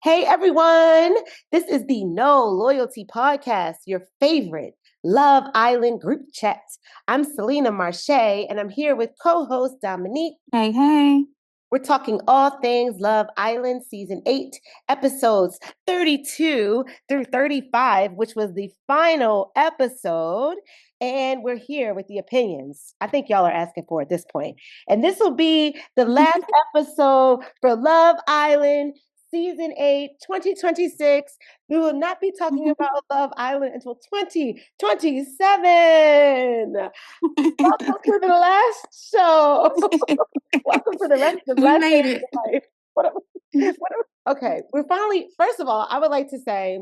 Hey everyone, this is the No Loyalty Podcast, your favorite Love Island group chat. I'm Selena Marche and I'm here with co host Dominique. Hey, hey. We're talking all things Love Island Season 8, episodes 32 through 35, which was the final episode. And we're here with the opinions. I think y'all are asking for at this point. And this will be the last episode for Love Island Season 8, 2026. We will not be talking about Love Island until 2027. Welcome to the last show. Welcome to the rest of the We last day made of it. your life. Okay, we're finally, first of all, I would like to say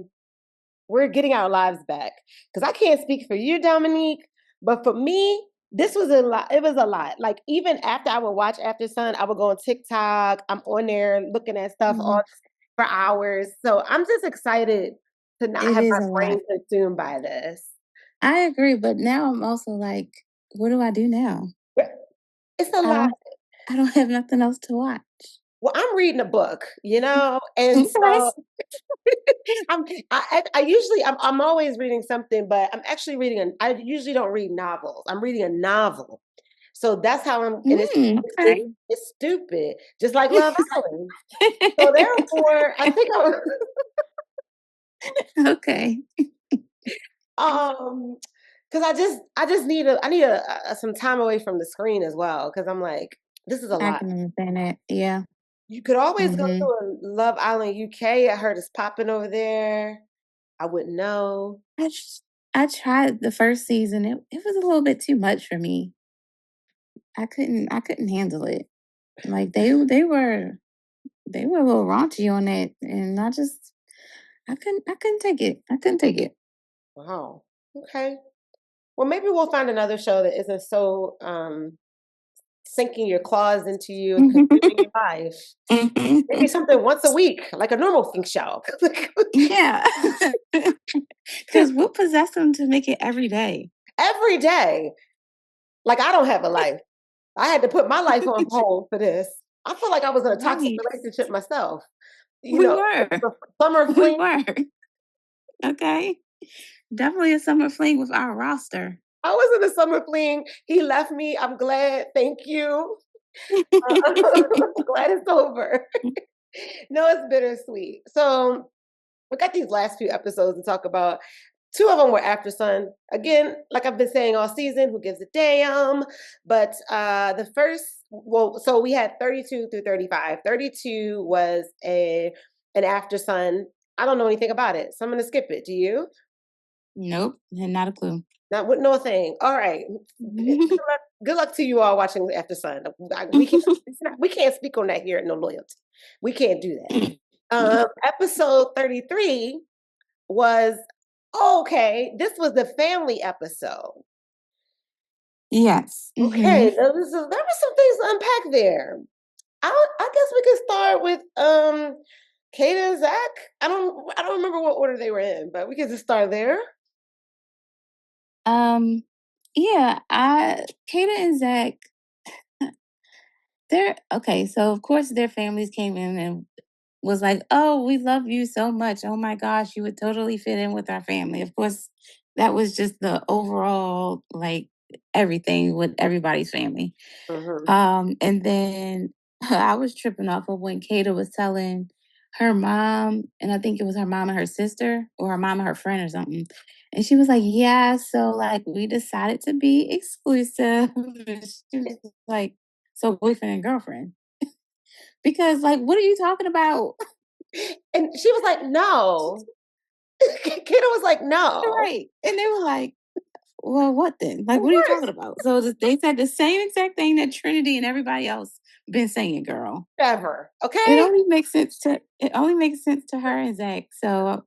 we're getting our lives back. Because I can't speak for you, Dominique, but for me, this was a lot. It was a lot. Like, even after I would watch After Sun, I would go on TikTok. I'm on there looking at stuff all Mhm. for hours. So I'm just excited to not It have my is a brain lot. consumed by this. I agree, but now I'm also like, what do I do now? It's a I lot. don't I don't have nothing else to watch. Well, I'm reading a book, and Okay. so I usually I'm always reading something, but I'm actually I usually don't read novels. I'm reading a novel, so that's how I'm. And Okay. it's stupid, just like Love Island. So therefore, I think Okay. um because I just need some time away from the screen as well, because I'm like, this is a I lot. can understand that. Yeah. You could always go to hmm a Love Island UK. I heard it's popping over there. I wouldn't know. I just, I tried the first season. It was a little bit too much for me. I couldn't handle it. Like they were a little raunchy on it, and I couldn't take it. I couldn't take it. Wow. Okay. Well, maybe we'll find another show that isn't so sinking your claws into you and consuming your life. Maybe something once a week, like a normal think show. Yeah. Because what possessed them to make it every day? Every day. Like, I don't have a life. I had to put my life on hold for this. I feel like I was in a toxic Right. relationship myself. You We know, were. the summer We fling. were. Okay. Definitely a summer fling with our roster. I was in a summer fling. He left me. I'm glad. Thank you. I'm glad it's over. No, it's bittersweet. So we got these last few episodes to talk about. Two of them were After Sun. Again, like I've been saying all season, who gives a damn? But the first, well, so we had 32 through 35. 32 was an After Sun. I don't know anything about it, so I'm gonna skip it. Do you? Nope. Had not a clue. Not with no thing. All right. Good luck to you all watching After Sun. We can't speak on that here at No Loyalty. We can't do that. Episode 33 was okay. This was the family episode. Yes. Okay, there was some things to unpack there. I guess we could start with Kate and Zach. I don't remember what order they were in, but we could just start there. Um, yeah, Kata and Zach, they're okay. So of course their families came in and was like, "Oh, we love you so much. Oh my gosh, you would totally fit in with our family." Of course, that was just the overall like everything with everybody's family. Hmm. And then I was tripping off of when Kata was telling her mom, and I think it was her mom and her sister, or her mom and her friend or something. And she was like, "Yeah, so like we decided to be exclusive." And she was like, "So boyfriend and girlfriend?" Because like, what are you talking about? And she was like, "No." Kiddo was like, "No." Right. And they were like, "Well, what then? Like, what are you What? talking about?" So they said the same exact thing that Trinity and everybody else been saying, girl. Ever. It Okay. only makes sense to her and Zach. So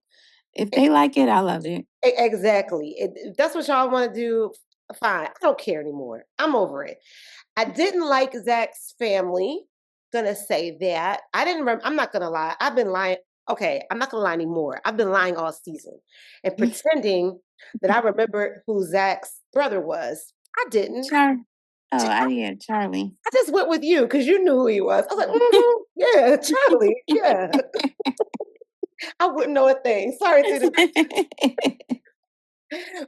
if they like it, I love it. Exactly. If that's what y'all want to do, fine. I don't care anymore. I'm over it. I didn't like Zach's family. Gonna say that. I didn't remember. I'm not gonna lie. I've been lying. Okay, I'm not gonna lie anymore. I've been lying all season and pretending that I remembered who Zach's brother was. I didn't. Char. Oh, yeah, Charlie. I just went with you because you knew who he was. I was like, yeah, Charlie, yeah. I wouldn't know a thing. Sorry to the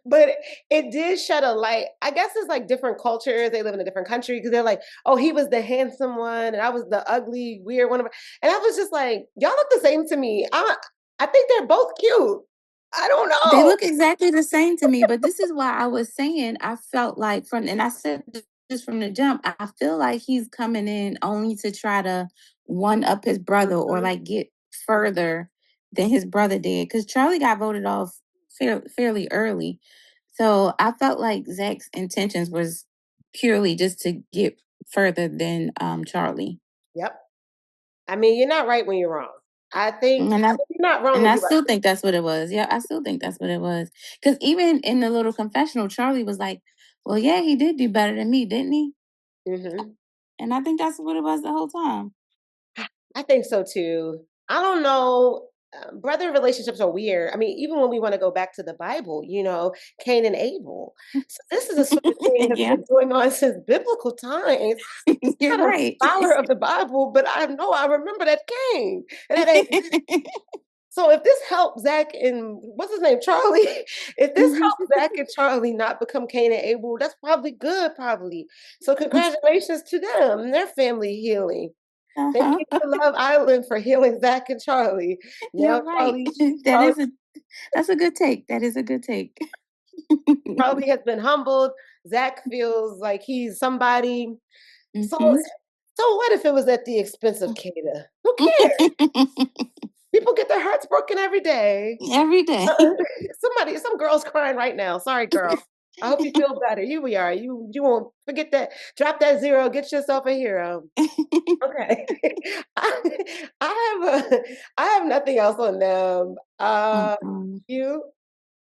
but it did shed a light. I guess it's like different cultures. They live in a different country because they're like, oh, he was the handsome one, and I was the ugly, weird one. And I was just like, y'all look the same to me. I think they're both cute. I don't They know. look exactly the same to me, but this is why I was saying I felt like from and I said just from the jump, I feel like he's coming in only to try to one up his brother or Mhm. like get further than his brother did. Because Charlie got voted off fairly early. So I felt like Zach's intentions was purely just to get further than Charlie. Yep. I mean, you're not right when you're wrong. And I You're not wrong And if I you're right. still think that's what it was. Yeah, I still think that's what it was. Because even in the little confessional, Charlie was like, "Well, yeah, he did do better than me, didn't he?" Mhm. And I think that's what it was the whole time. I think so too. I don't know. Brother relationships are weird. I mean, even when we want to go back to the Bible, Cain and Abel. So this is a sort of thing that's Yeah, been going on since biblical times. you're I'm not a right. scholar of the Bible, but I know I remember that Cain. And so if this helped Zach and what's his name, Charlie, if this helped Zach and Charlie not become Cain and Abel, that's probably good, probably. So congratulations to them and their family healing. Thank Uh-huh. you to Love Island for healing Zach and Charlie. Now You're right. Charlie That Charlie is a that's a good take. That is a good take. Charlie has been humbled. Zach feels like he's somebody. So Hmm. so what if it was at the expense of Kata? Who cares? People get their hearts broken every day. Every day. Some girl's crying right now. Sorry, girl. I hope you feel better. Here we are. You won't forget that. Drop that zero. Get yourself a hero. Okay. I have nothing else on them. Mm-mm. You?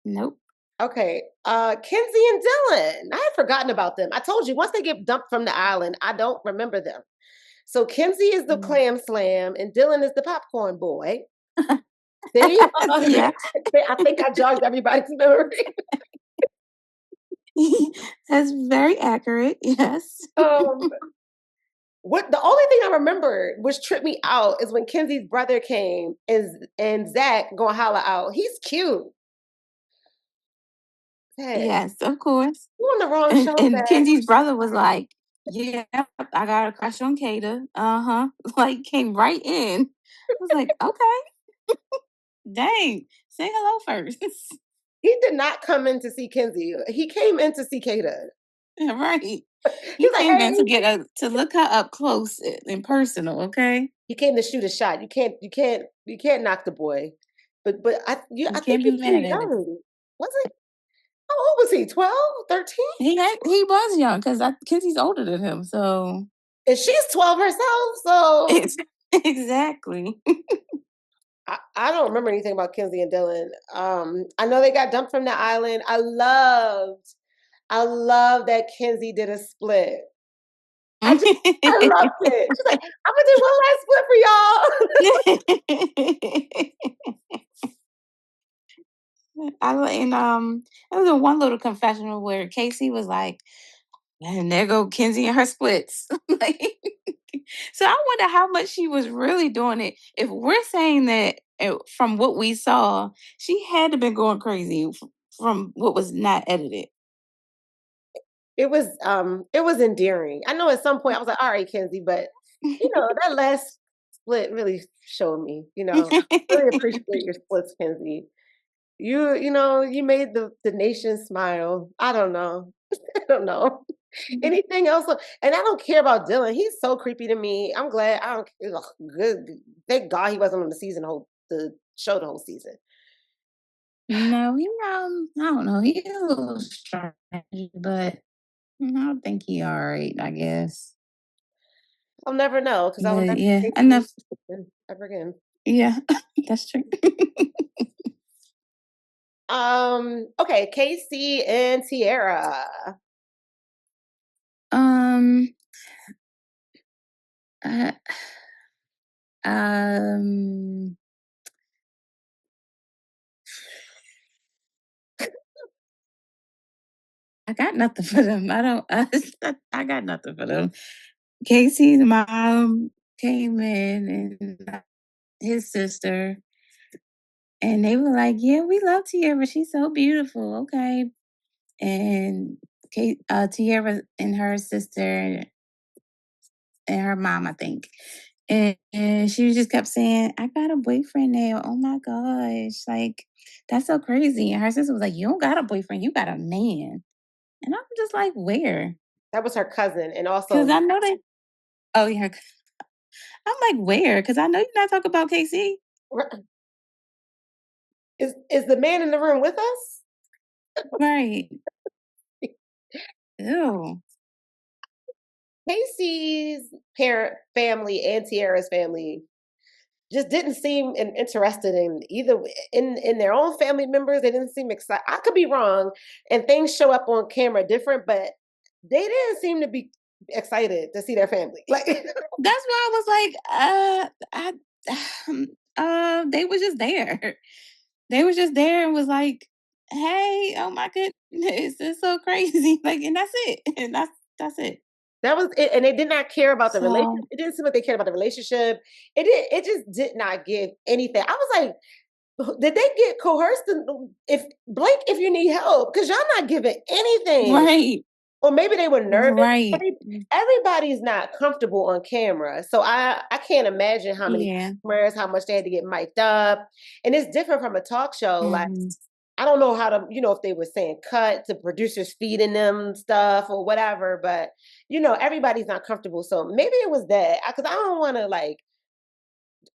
Nope. Okay. Kenzie and Dylan. I had forgotten about them. I told you once they get dumped from the island, I don't remember them. So Kenzie is the Mm. clam slam and Dylan is the popcorn boy. There you are. Yeah. I think I jogged everybody's memory. That's very accurate. Yes. Um, what the only thing I remember which tripped me out is when Kenzie's brother came and Zach gonna holler out, he's cute. Zach, Yes, of course. you on the wrong And show, and Zach. Kenzie's brother was like, "Yeah, I got a crush on Kata." Uh-huh. Like came right in. I was like, "Okay, dang. Say hello first." He did not come in to see Kenzie. He came in to see Kata. Right. He He's like, came in hey, to get a to look her up close and personal, okay? he came to shoot a shot. You can't knock the boy. You I think can't be he's too mad at it. young. Was he? How old was he? 12, 13? He was young because Kenzie's older than him, so And she's 12 herself. So it's exactly. I don't remember anything about Kenzie and Dylan. I know they got dumped from the island. I love that Kenzie did a split. I loved it. She's like, I'm gonna do one last split for y'all. And there was one little confessional where Casey was like, and there go Kenzie and her splits. Like, so I wonder how much she was really doing it. If we're saying that from what we saw, she had to been going crazy from what was not edited. It was endearing. I know at some point I was like, all right, Kenzie, but that last split really showed me, really appreciate your splits, Kenzie. You made the nation smile. I don't know. I don't know. Anything else? And I don't care about Dylan. He's so creepy to me. I'm glad I don't ugh, good. Thank God he wasn't on the show the whole season. No, I don't know. He's a little strange, but I think he all right, I guess. I'll never know because I will But never yeah, think enough. ever again. Yeah, that's true. Okay, Casey and Tierra. um, I, um, I got nothing for them. I don't. I got nothing for them. Casey's mom came in and his sister. And they were like, "Yeah, we love Tierra. She's so beautiful." Okay. And Tierra and her sister and her mom, I think. And she just kept saying, "I got a boyfriend now. Oh my gosh. Like, that's so crazy." And her sister was like, "You don't got a boyfriend, you got a man." And I'm just like, where? That was her cousin, and Because also I know they, oh yeah. I'm like, where? Because I know you're not talking about KC. is the man in the room with us? Right. Ew. Casey's parent family and Tierra's family just didn't seem interested in either in their own family members. They didn't seem excited. I could be wrong, and things show up on camera different, but they didn't seem to be excited to see their family. Like, That's why I was like, they were just there. They were just there and was like, "Hey, oh my goodness, it's so crazy." Like, and that's it. And that's it. that was it, and they did not care about the relationship. So It didn't seem like they cared about the relationship. It did. It just did not give anything. I was like, did they get coerced? If Blake, if you need help, because y'all not giving anything. right, Or maybe they were nervous. right, Everybody's not comfortable on camera, so I can't imagine how many yeah, cameras, how much they had to get mic'd up, and it's different from a talk show. Like, hmm, I don't know how to, if they were saying cut to producers feeding them stuff or whatever, but everybody's not comfortable. So maybe it was that, because I don't want to like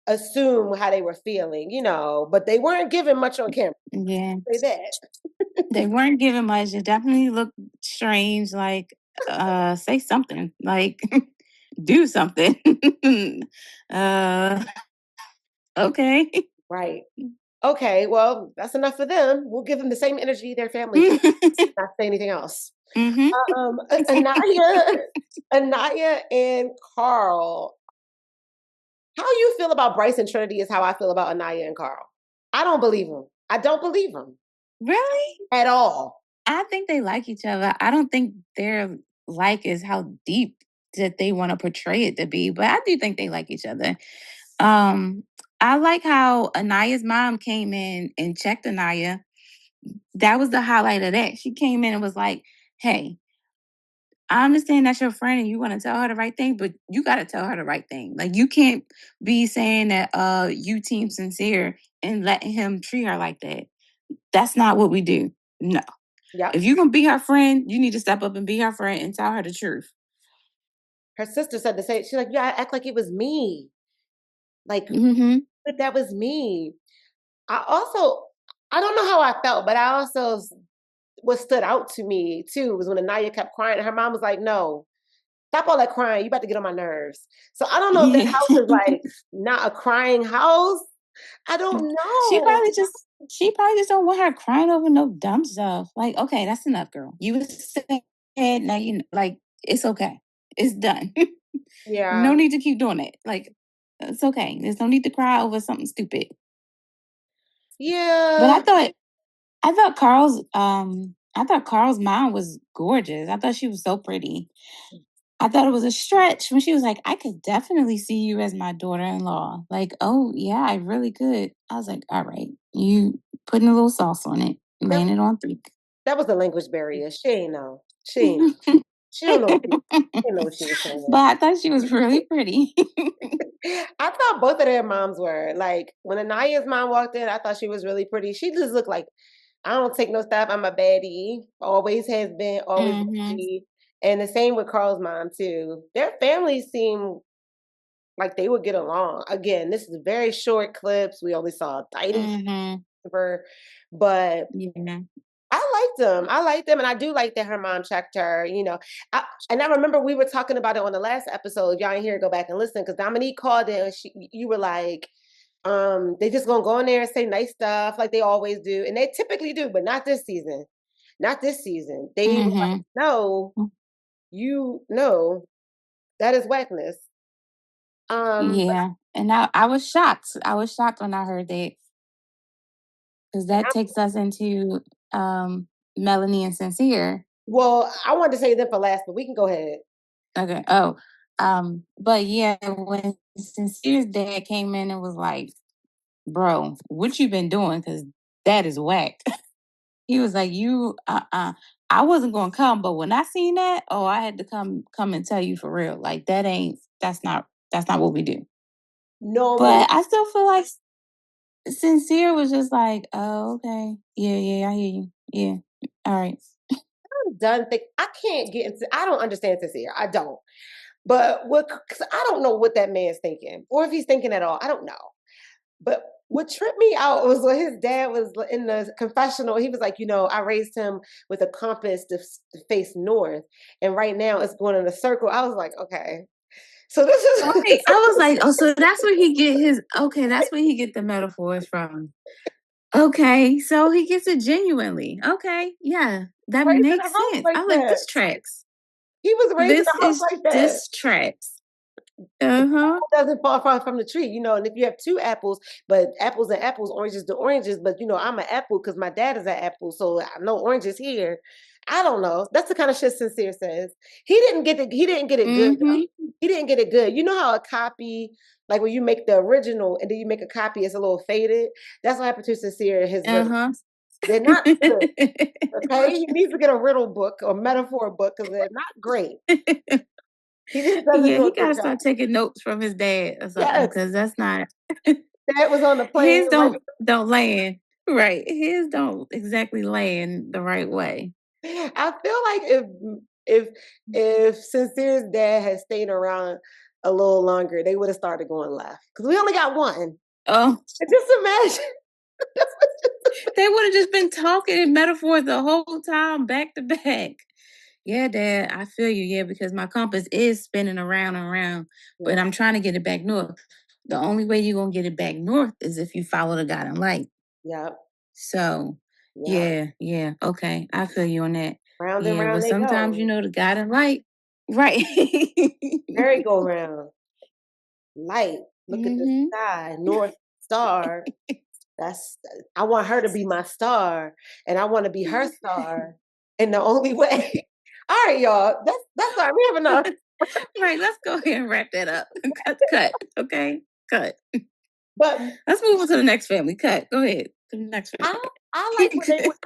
assume how they were feeling, but they weren't giving much on camera. yeah. Say that. They weren't giving much. It definitely looked strange. Like, say something. Like, do something. uh, okay. Right. Okay, well, that's enough for them. We'll give them the same energy their family feels. Not say anything else. hmm Anaya, Anaya and Carl. How you feel about Bryce and Trinity is how I feel about Anaya and Carl. I don't believe them. I don't believe them Really? at all. I think they like each other. I don't think their like is how deep that they want to portray it to be, but I do think they like each other. Um, I like how Anaya's mom came in and checked Anaya. That was the highlight of that. She came in and was like, "Hey, I understand that's your friend and you want to tell her the right thing, but you got to tell her the right thing. Like, you can't be saying that you team sincere and letting him treat her like that. That's not what we do. No. Yep. If you're gonna be her friend, you need to step up and be her friend and tell her the truth." Her sister said the same. She's like, yeah, act like it was me. Like, Mm-hmm. but that was me. I also, I don't know how I felt, but I also, what stood out to me too was when Anaya kept crying and her mom was like, no, stop all that crying. You about to get on my nerves. So I don't know if that Yeah. house is like not a crying house. I don't she know. probably just she probably just don't want her crying over no dumb stuff. Like, okay, that's enough, girl. You was sad, now you know, like, it's okay. It's done. No Yeah. need to keep doing it. Like, it's okay. There's no need to cry over something stupid. But Yeah. I thought Carl's mom was gorgeous. I thought she was so pretty. I thought it was a stretch when she was like, "I could definitely see you as my daughter-in-law." Like, "Oh yeah, I really could." I was like, "All right, you putting a little sauce on it, That, laying it on thick." that was the language barrier. She ain't know. She ain't know. She don't know what she didn't know what she was But saying. I thought she was really pretty. I thought both of their moms were. Like when Anaya's mom walked in, I thought she was really pretty. She just looked like, I don't take no stuff. I'm a baddie. Always has been, always will Mhm, be. And the same with Carl's mom too. Their families seem like they would get along. Again, this is very short clips. We only saw a tiny mhm, sliver, but yeah, I liked them. I liked them, and I do like that her mom checked her. And I remember we were talking about it on the last episode. If y'all ain't here, go back and listen because Dominique called in. You were like, they just gonna go in there and say nice stuff like they always do, and they typically do, but not this season. Not this season. They were like, mhm, no, you no, that is whackness. But yeah, and I was shocked. I was shocked when I heard that because that takes us into, um, Melanie and Sincere. well, I wanted to say that for last, but we can go ahead. Okay. Oh, but yeah, when Sincere's dad came in and was like, bro, what you been doing? Because that is whack. He was like, you, I wasn't gonna come, but when I seen that, oh, I had to come and tell you for real. Like that's not what we do. Normally, But I still feel like Sincere was just like, oh, okay. Yeah, yeah, I hear you. Yeah. All right. I'm done think I can't get into I don't understand sincere. I don't. But what cuz I don't know what that man's thinking or if he's thinking at all. I don't know. But what tripped me out was when his dad was in the confessional. He was like, I raised him with a compass to face north, and right now it's going in a circle. I was like, okay, so this is Right. I was like, oh, so that's where he get his okay, that's where he get the metaphors from. Okay, so he gets it genuinely. Okay, yeah, that raised in a makes house sense. like I'm like, that. this tracks. He was raised in This a house is like that. this tracks. Uh-huh. Doesn't fall far from the tree, and if you have two apples, but apples and apples, oranges to oranges, but I'm an apple because my dad is an apple, so I know oranges here. I don't know. That's the kind of shit Sincere says. He didn't get it good Mm-hmm. though. He didn't get it good. You know how a copy, like when you make the original and then you make a copy, it's a little faded. That's what happened to Sincere and his riddle. Uh-huh. They're not good. Okay, he needs to get a riddle book or metaphor book because they're not great. He just doesn't Yeah, do he a good gotta job. start taking notes from his dad or something, Yes, because that's not dad was on the plane his right. don't land. Right. His don't exactly land the right way. I feel like if if Sincere's dad had stayed around a little longer, they would have started going left because we only got one. Oh, And just imagine. they would have just been talking in metaphors the whole time, back to back. Yeah, Dad, I feel you. Yeah, because my compass is spinning around and around, but Yeah, I'm trying to get it back north. The only way you're gonna get it back north is if you follow the guiding light. yeah, So, yeah. yeah, yeah, okay, I feel you on that. Round and Yeah, round but they sometimes go. the guiding light, right? Merry go round. Light. Look at the hmm sky. North Star. That's I want her to be my star, and I want to be her star. In the only way. All right, y'all. That's all right. We have enough. Right, let's go ahead and wrap that up. Cut. Okay, cut. But Let's move on to the next family. Cut. Go ahead to the next I like when they family.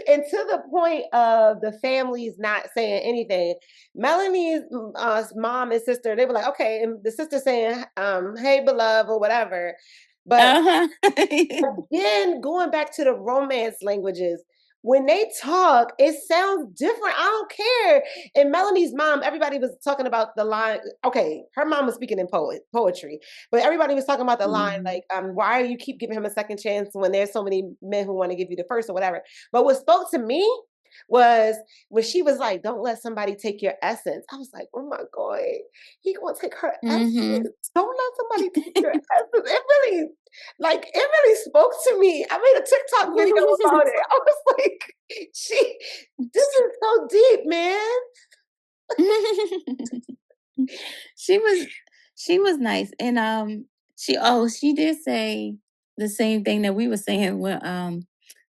and to the point of the families not saying anything, Melanie's mom and sister, they were like, okay, and the sister saying, hey, beloved, or whatever. But Uh-huh. again, going back to the romance languages, when they talk, it sounds different. I don't care. And Melanie's mom, everybody was talking about the line. Okay, her mom was speaking in poetry, but everybody was talking about the line Mhm. like, why do you keep giving him a second chance when there's so many men who want to give you the first or whatever? But what spoke to me was when she was like, "Don't let somebody take your essence." I was like, "Oh my god, he gonna take her Mhm. essence? Don't let somebody take your essence." It really it really spoke to me. I made a TikTok video about it. I was like, this is so deep, man. she was she was nice, and she did say the same thing that we were saying when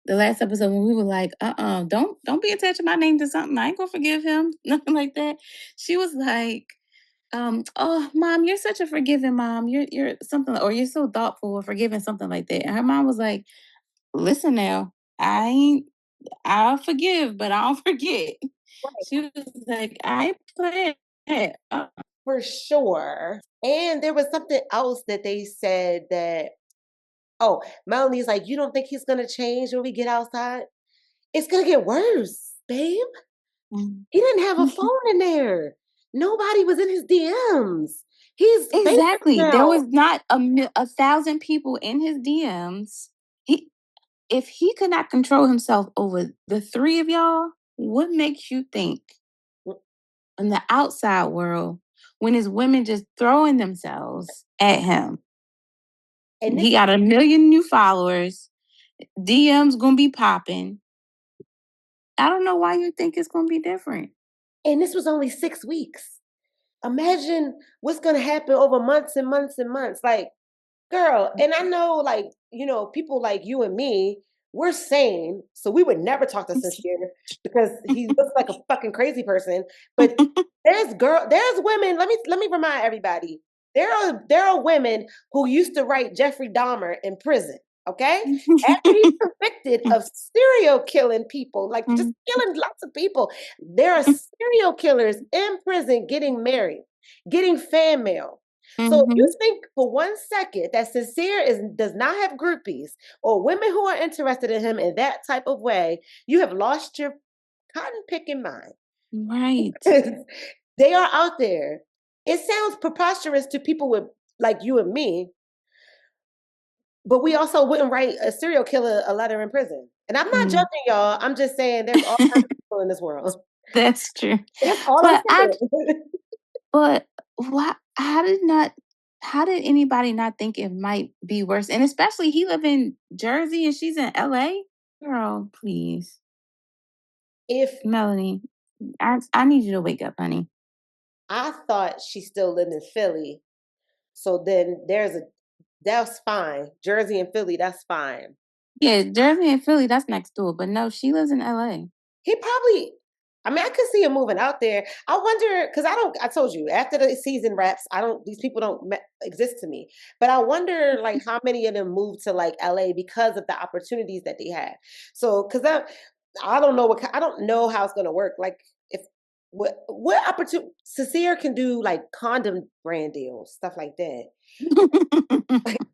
the last episode, when we were like, don't be attaching my name to something. I ain't gonna forgive him. Nothing like that. She was like, oh, mom, you're such a forgiving mom. You're something, or you're so thoughtful or forgiving, something like that. And her mom was like, listen now, I'll forgive, but I don't forget. She was like, I play it. For sure. And there was something else that they said that, oh, Melanie's like, you don't think he's gonna change when we get outside? It's gonna get worse, babe. He didn't have a phone in there. Nobody was in his DMs. He's famous Exactly. There now. was not 1,000 people in his DMs. He, if he could not control himself over the three of y'all, what makes you think in the outside world, when his women just throwing themselves at him, And he this got 1,000,000 new followers, DMs gonna be popping. I don't know why you think it's gonna be different. and this was only 6 weeks. Imagine what's gonna happen over months and months and months. Like, girl, and I know, like, people like you and me, we're sane, so we would never talk to Sincere because he looks like a fucking crazy person. But there's women. Let me remind everybody. There are women who used to write Jeffrey Dahmer in prison. Okay, after he's convicted of serial killing people, like just killing lots of people, there are serial killers in prison getting married, getting fan mail. So if you Mhm. think for 1 second that Sincere does not have groupies or women who are interested in him in that type of way, you have lost your cotton picking mind. Right. They are out there. It sounds preposterous to people with like you and me, but we also wouldn't write a serial killer a letter in prison. And I'm not Mm. judging y'all. I'm just saying there's all kinds of people in this world. That's true. That's all I'm But I saying. but why how did anybody not think it might be worse? And especially he live in Jersey and she's in LA? Girl, please. If Melanie, I need you to wake up, honey. I thought she still lived in Philly, so then that's fine. Jersey and Philly, that's fine. Yeah, Jersey and Philly, that's next door. But no, she lives in LA. He probably, I mean, I could see him moving out there. I wonder, because I told you, after the season wraps, these people don't exist to me. But I wonder, like, how many of them moved to, like, LA because of the opportunities that they had. So, because I don't know I don't know how it's going to work. Like, if, what opportunity, Cecile can do, like, condom brand deals, stuff like that.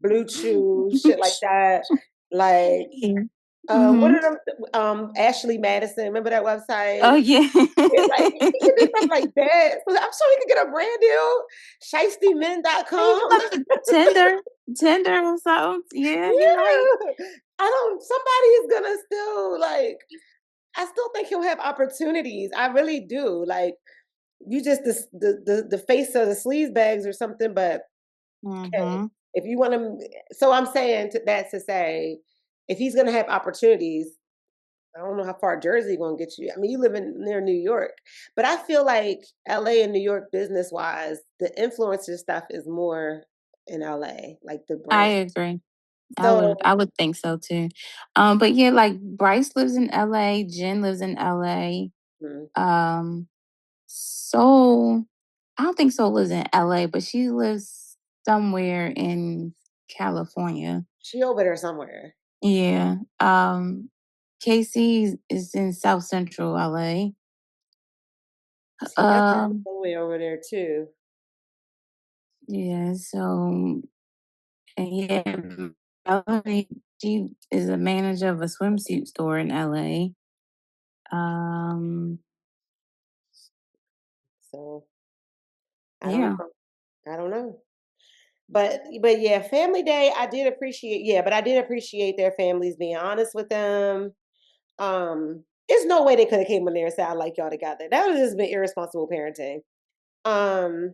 Blue Chew, shit like that. Like, Yeah. what Mhm. are them? Ashley Madison. Remember that Oh website? yeah. Yeah, like he could do stuff like that. So I'm sure he could get a brand deal. He Shistymen.com. probably Tinder or something. Yeah, he might. Yeah. I don't somebody is gonna still like I still think he'll have opportunities. I really do. Like you just the face of the sleaze bags or something, but hey, Mhm. if you want to so I'm saying that to say if he's gonna have opportunities, I don't know how far Jersey gonna get you. I mean, you live near New York, but I feel like LA and New York business wise, the influencer stuff is more in LA, like the I brand. agree. So I would think so too. But yeah, like Bryce lives in LA, Jen lives in LA. mm, Um, Soul, I don't think Soul lives in LA, but she lives somewhere in California. she over there somewhere. Yeah. Casey is in South Central LA. See, that's Um, all the way over there too. yeah, so and yeah, Melanie, she is a manager of a swimsuit store in LA. Um, So I don't yeah. know. I don't know. But yeah, family day, I did appreciate but I did appreciate their families being honest with them. There's no way they could have came in there and said, I like y'all together. That would have just been irresponsible parenting. Um,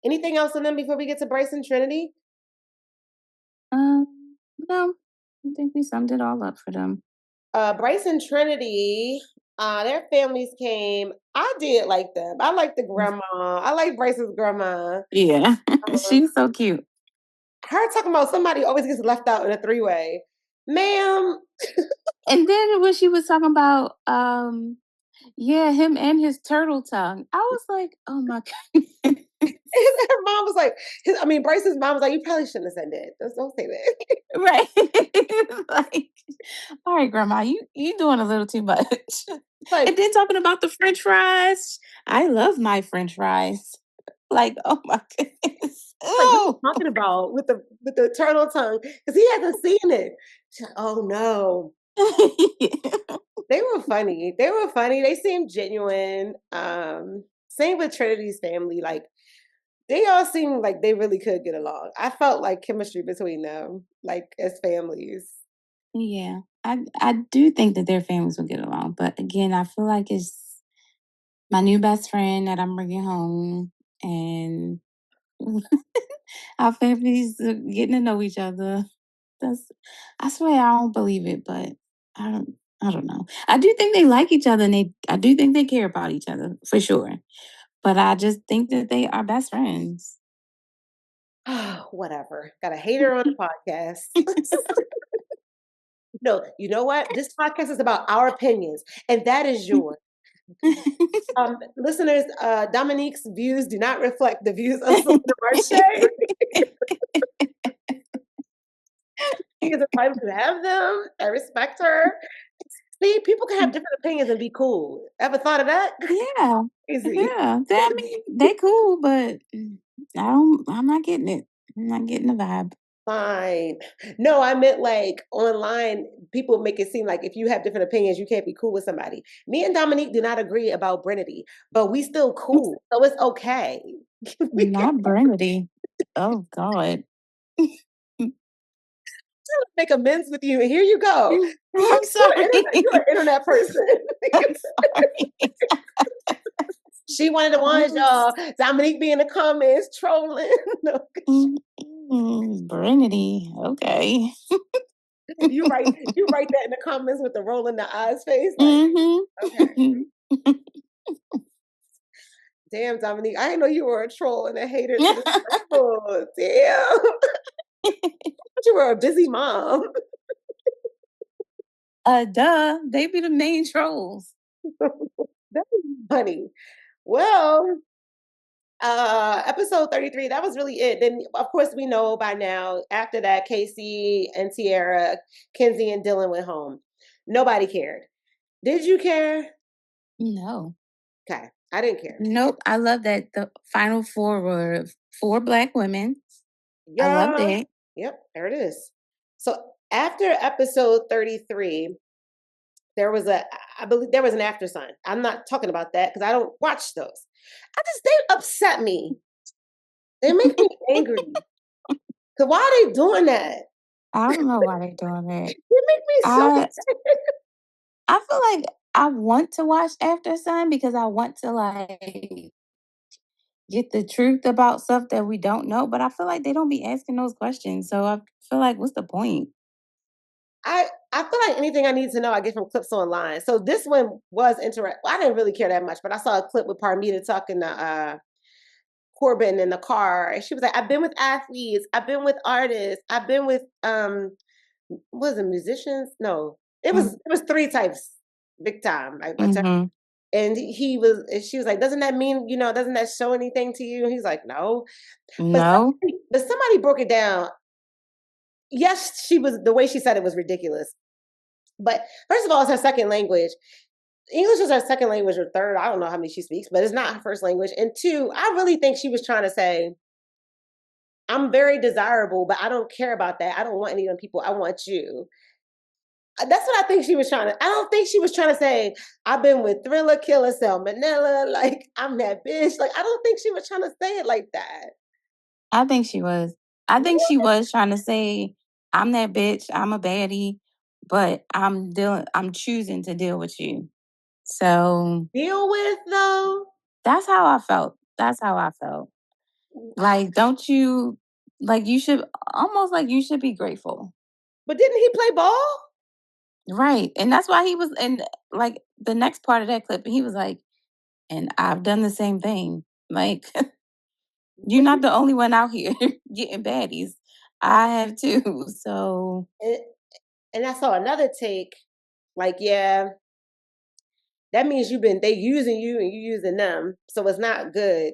Anything else on them before we get to Bryson Trinity? No, I think we summed it all up for them. Bryson Trinity, their families came. I did like them. I like the grandma. I like Bryson's grandma. Yeah, Um, she's so cute. her talking about somebody always gets left out in a three-way. Ma'am, And then when she was talking about, yeah, him and his turtle tongue, I was like, oh my god, her mom was like, Bryson's mom was like, you probably shouldn't have said that. Don't say that. right? Like, all right, Grandma, you doing a little too much. Like, And then talking about the French fries, I love my French fries. Like, oh my goodness, like, what are you oh. talking about with the turtle tongue? Because he hasn't seen it. She's like, oh no. They were funny. They were funny. They seemed genuine. Same with Trinity's family. Like they all seemed like they really could get along. I felt like chemistry between them, like as families. Yeah, I do think that their families will get along, but again, I feel like it's my new best friend that I'm bringing home, and our families are getting to know each other. That's I swear I don't believe it, but I don't I don't know. I do think they like each other, and I do think they care about each other for sure. But I just think that they are best friends. Whatever. Got a hater on the podcast. No, you know what? This podcast is about our opinions, and that is yours. Listeners, Dominique's views do not reflect the views of Selena Marche. She is entitled to have them. I respect her. See, people can have different opinions and be cool. Ever thought of that? Yeah. Crazy. Yeah. I mean, they cool, but I'm not getting it. I'm not getting the vibe. Fine. No, I meant like online, people make it seem like if you have different opinions, you can't be cool with somebody. Me and Dominique do not agree about Brinity, but we still cool. So it's okay. We can Not Brandy. Oh God. make amends with you, and here you go. I'm sorry. You're an internet person. I'm sorry. She wanted to watch Dominique be in the comments trolling. No, Brandy. Okay. you write that in the comments with the rolling the eyes face. Like, okay. Mm-hmm. Damn, Dominique, I didn't know you were a troll and a hater to this level. Damn. You were a busy mom. Duh. They be the main trolls. That was funny. Well, episode 33, that was really it. Then of course we know by now, after that, Casey and Tiara, Kenzie and Dylan went home. Nobody cared. Did you care? No. Okay. I didn't care. Nope. I love that the final four were four Black women. I loved Yeah. it. Yep, there it is. So after episode 33, there was I believe there was an after sign. I'm not talking about that because I don't watch those. They upset me. They make me angry. So why are they doing that? I don't know why they're doing it. They make me so I I feel like I want to watch After Sun because I want to like get the truth about stuff that we don't know, but I feel like they don't be asking those questions. So I feel like what's the point? I feel like anything I need to know, I get from clips online. So this one was interesting. I didn't really care that much, but I saw a clip with Parmita talking to Corbin in the car, and she was like, "I've been with athletes, I've been with artists, I've been with was it musicians? No, it was three types, big time. Like, Mm-hmm. and and she was like, doesn't that mean doesn't that show anything to you? And he's like, no, but No, somebody broke it down. Yes, she was the way she said it was ridiculous. But first of all, it's her second language. English is her second language or third. I don't know how many she speaks, but it's not her first language. And two, I really think she was trying to say, I'm very desirable, but I don't care about that. I don't want any of them people. I want you. That's what I think she was trying to. I don't think she was trying to say, I've been with Thriller, Killer, Salmonella. Like, I'm that bitch. Like, I don't think she was trying to say it like that. I think she was. I think she was trying to say, I'm that bitch, I'm a baddie, but I'm choosing to deal with you. So Deal with, though. that's how I felt. That's how I felt. Like, don't you like you should almost like you should be grateful. But didn't he play ball? Right. And that's why he was and like the next part of that clip, he was like, and I've done the same thing. Like, you're But not the only one out here getting baddies. I have too. So and, and I saw another take, like, yeah, that means they using you and you using them. So it's not good.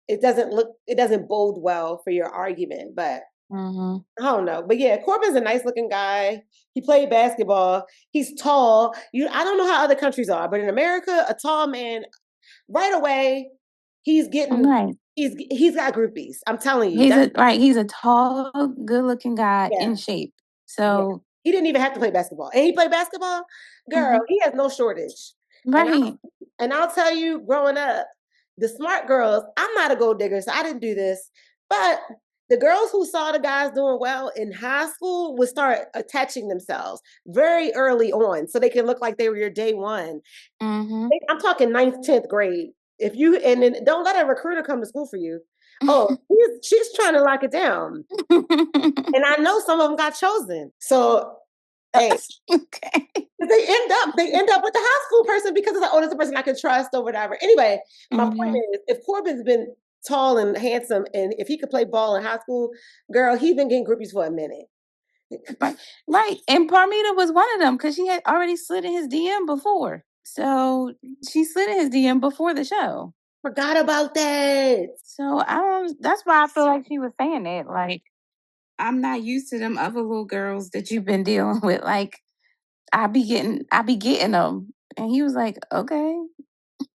It doesn't bode well for your argument, but mhm. I don't know. But yeah, Corbin's a nice looking guy. He played basketball. He's tall. I don't know how other countries are, but in America, a tall man right away, he's getting Right. he's got groupies. I'm telling you. He's a tall, good looking guy Yeah, in shape. yeah. So He didn't even have to play basketball. And he played basketball? Girl, mhm. he has no shortage. And Right. I'll tell you, growing up, the smart girls, I'm not a gold digger, so I didn't do this. But the girls who saw the guys doing well in high school would start attaching themselves very early on so they can look like they were your day one. Mhm. I'm talking ninth, 10th grade. If you and then don't let a recruiter come to school for you. Oh, she's trying to lock it down. And I know some of them got chosen. So hey, Okay. they end up with the high school person because it's like, oh, this is a person I can trust or whatever. Anyway, my point Mhm. is, if Corbin's been tall and handsome, and if he could play ball in high school, girl, he's been getting groupies for a minute. Right. Right. And Parmita was one of them because she had already slid in his DM before. So she slid in his DM before the show. Forgot about that. So I don't. That's why I feel like she was saying it. Like I'm not used to them other little girls that you've been dealing with. Like I be getting them. And he was like, okay,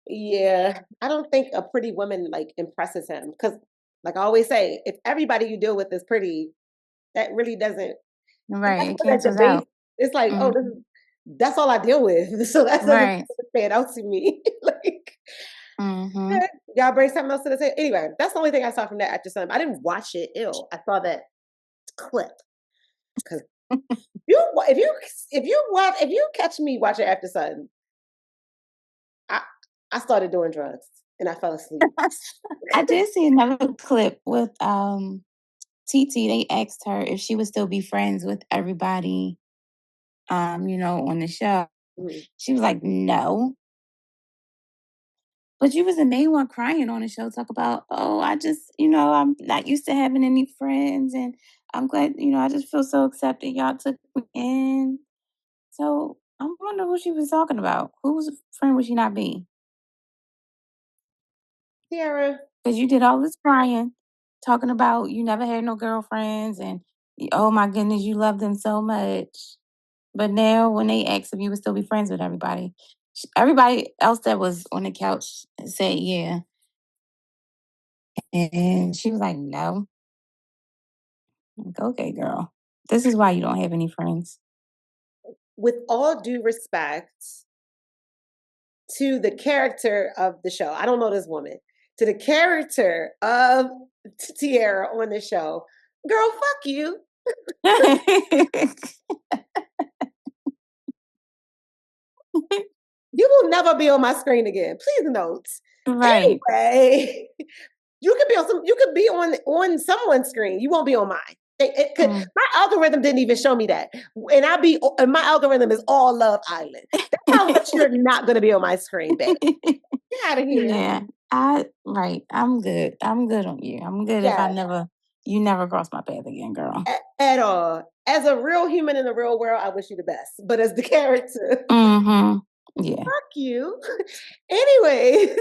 Yeah, I don't think a pretty woman like impresses him because, like I always say, if everybody you deal with is pretty, that really doesn't. right. That's It what that cancels debate. out. It's like, oh, Mm, that's all I deal with, so that doesn't right. stand out to me. Like, Mm-hmm. yeah, y'all bring something else to the table. Anyway, that's the only thing I saw from that After Sun. I didn't watch it. Ill. I saw that clip because if you catch me watching After Sun, I I started doing drugs and I fell asleep. I did see another clip with TT. They asked her if she would still be friends with everybody, on the show. Mhm. She was like, no. But you was the main one crying on the show, talk about, oh, I just, I'm not used to having any friends. And I'm glad, I just feel so accepted. Y'all took me in. So I wonder who she was talking about. Whose friend would she not be? Tiara, Because you did all this crying, talking about you never had no girlfriends and oh my goodness, you love them so much. But now when they asked if you would still be friends with everybody, everybody else that was on the couch said yeah. And she was like, no. Like, okay, girl. This is why you don't have any friends. with all due respect to the character of the show, I don't know this woman, to the character of Tiara on the show, girl, fuck you. You will never be on my screen again. Please note. Right. Anyway, you could be on someone's screen. You won't be on mine. It could Mm. my algorithm didn't even show me that. And my algorithm is all Love Island. That's how much you're not gonna be on my screen, babe. Get out of here. Yeah. Right. I'm good. I'm good on you. I'm good if Yeah, you never cross my path again, girl. at all. As a real human in the real world, I wish you the best. But as the character, Mm-hmm. Yeah. fuck you. Anyways,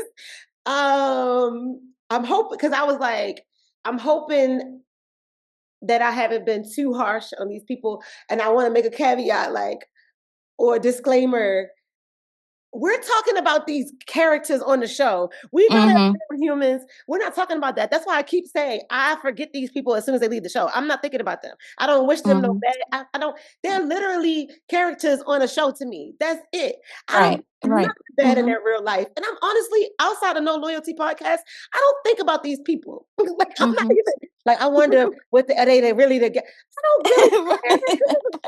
I'm hoping because I was like, I'm hoping that I haven't been too harsh on these people. And I want to make a caveat, like, or a disclaimer. We're talking about these characters on the show. We're not as Mm-hmm. real humans. We're not talking about that. That's why I keep saying I forget these people as soon as they leave the show. I'm not thinking about them. I don't wish them no Mm-hmm. bad. I don't. They're literally characters on a show to me. That's it. I don't Right. wish Right. nothing bad in Mm-hmm. their real life. And I'm honestly outside of No Loyalty podcast. I don't think about these people. Like I'm not Mm-hmm. even like I wonder what are they really together. I don't really care.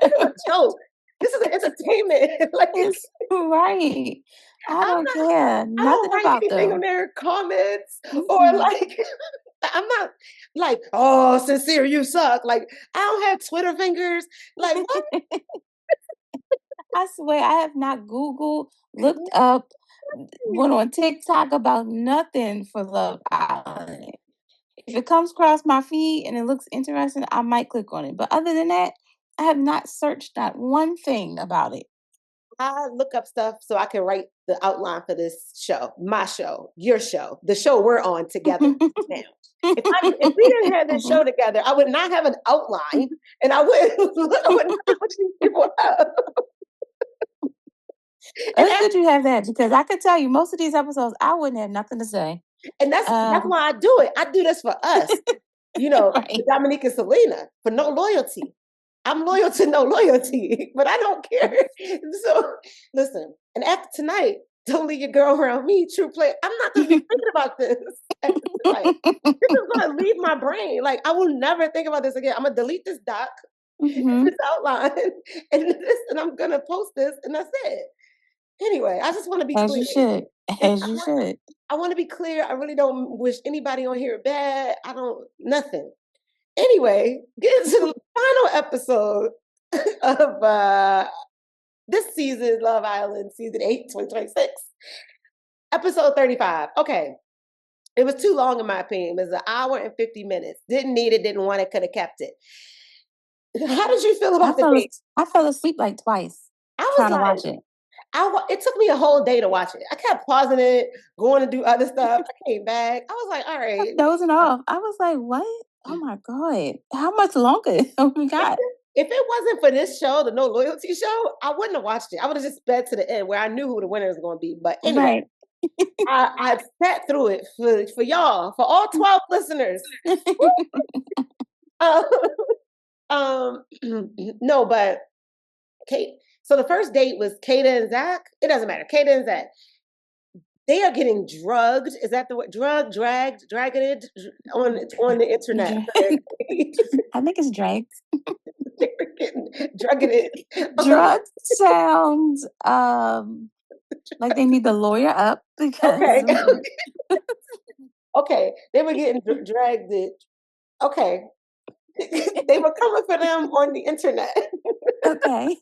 This is a joke. This is an entertainment. Like It's right. I I'm don't not care I don't nothing write about anything on them. their comments or Mm-mm. like I'm not like, oh, sincere, you suck. Like I don't have Twitter fingers. Like what? I swear I have not Googled, looked up, went on TikTok about nothing for Love Island. If it comes across my feed and it looks interesting, I might click on it. But other than that, I have not searched not one thing about it. I look up stuff so I can write the outline for this show, my show, your show, the show we're on together now. If we didn't have this show Mhm. together, I would not have an outline and I would I would not look these people up. And It's good you have that because I could tell you most of these episodes I wouldn't have nothing to say. that's Um, why I do it. I do this for us. You know, right. the Dominique and Selena for No Loyalty. I'm loyal to No Loyalty, but I don't care. So listen, and after tonight, don't leave your girl around me, true play. I'm not gonna be thinking about this after tonight. This is gonna leave my brain. Like I will never think about this again. I'm gonna delete this doc, Hmm. this outline, and I'm gonna post this, and that's it. Anyway, I just want to be As clear. you should. As you should. I want to be clear. I really don't wish anybody on here bad. I don't nothing. Anyway, get to the final episode of this season, Love Island, season 8, 2026, episode 35. Okay. It was too long, in my opinion. It was an hour and 50 minutes. Didn't need it, didn't want it, could have kept it. How did you feel I about the fell date? as- I fell asleep like twice I was trying to like, watch it. It took me a whole day to watch it. I kept pausing it, going to do other stuff. I came back. I was like, all Kept right. dozing off. I was like, "What? Oh my god. How much longer have we If got?" it wasn't for this show, the No Loyalty show, I wouldn't have watched it. I would have just sped to the end where I knew who the winner was going to be. But anyway, Right. I sat through it for y'all, for all 12 listeners. Uh, no, but Kate. So the first date was Kata and Zach. It doesn't matter. Kata and Zach. They are getting drugged. Is that the word? Dragged on the internet. Drag. I think it's drags. They're getting drugged. Drugs sounds like they need the lawyer up because Okay. Okay. They were getting dragged. Okay. They were coming for them on the internet okay.